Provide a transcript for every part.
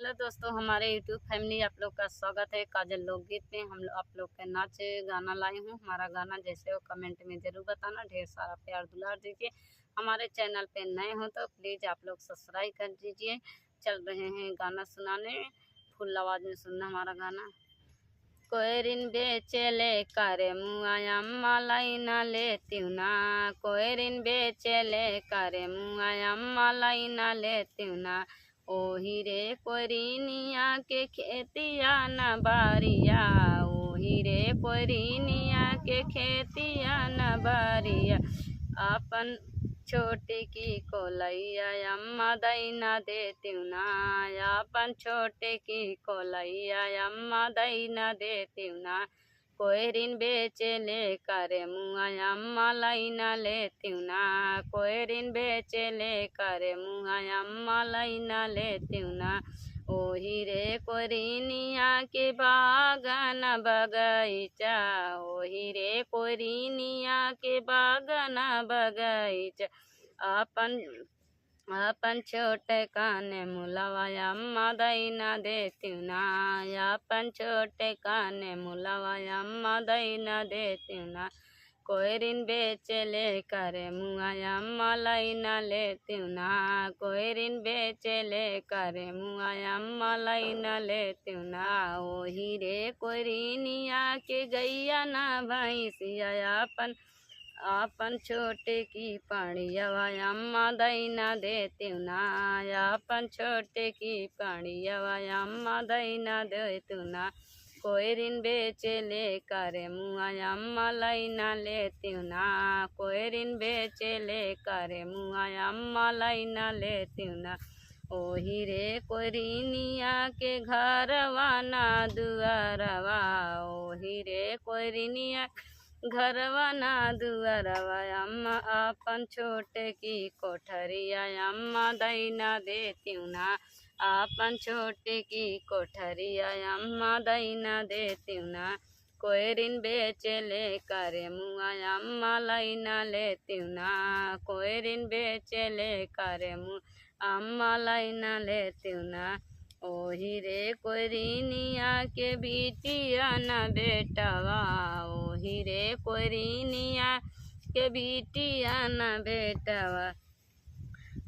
Hello दोस्तों, हमारे YouTube family आप लोग का स्वागत है। काजल लोकगीत में आप लोग के नाच गाना लाई हूँ। हमारा गाना जैसे हो कमेंट में ज़रूर बताना। ढेर सारा प्यार दुलार दीजिए। हमारे चैनल पे नए हो तो प्लीज़ आप लोग सब्सक्राइब कर दीजिए। चल रहे हैं गाना सुनाने, फुल आवाज़ में सुनना हमारा गाना। कोयरिन बेचेले करे मुआया मलाई ना लेती ना, कोयरिन बेचेले करे मुआया मलाई ना लेती ना। ओही रे कोरिनिया के खेतिया न बारिया, ओही रे कोरिनिया के खेतिया न बारिया। अपन छोटी की कोलैया अम्मा दैना देती ना, अपन छोटे की कोलैया अम्मा दैना देती ना। कोयरिन बेचे ले करे मुआ अम्मा लैना लेती ना, कोयरिन बेचे ले करे मुआ अम्मा लैना लेती ना। ओही रे कोरिनिया के बागन बगैचा, ओही रे कोरिनिया के बागन बगैचा। अपन छोटे काने मुलवा अम्मा दैना देती ना, अपन छोटे काने मुलवा अम्मा दैना देती ना। कोयरिन बेचे ले करे मुआ अम्मा लैना लेती ना, कोयरिन बेचे ले करे मुआ अम्मा लैना लेती ना। ओही रे कोरिनिया के गैया ना भैंसिया, अपन छोटे की पाड़ियवा अम्मा दैना देती ना, अपन छोटे की पाड़ियवा अम्मा दैना देती ना। कोयरिन बेचे ले करे मुआ अम्मा लैना लेती ना, कोयरिन बेचे ले करे मुआ अम्मा लैना लेती ना। ओही रे कोरिनिया के घरवा ना दुआरवा, ओही रे कोरिनिया घरवा ना दुआरवा। अम्मा अपन छोटे की कोठरिया अम्मा दैना देती ना, अपन छोटे की कोठरिया अम्मा दैना देती ना। कोयरिन बेचे ले करे मुआ अम्मा लैना लेती ना, कोयरिन बेचे ले करे मुआ अम्मा लैना लेती ना। ओही रे कोरिनिया के बिटिया न बेटवा, ओही रे कोरिनिया के बिटिया न बेटवा।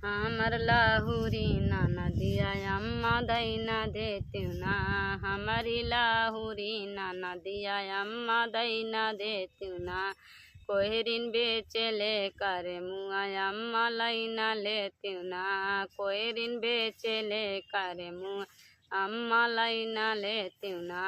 हमर लाहुरी ना नदिया अम्मा दैना देती ना, हमारी लाहुरी ना नदिया अम्मा दैना देती ना। कोयरिन बेचे ले करे मुआ अम्मा लैना लेती ना, कोयरिन बेचे ले करे मुआ अम्मा लैना लेती ना।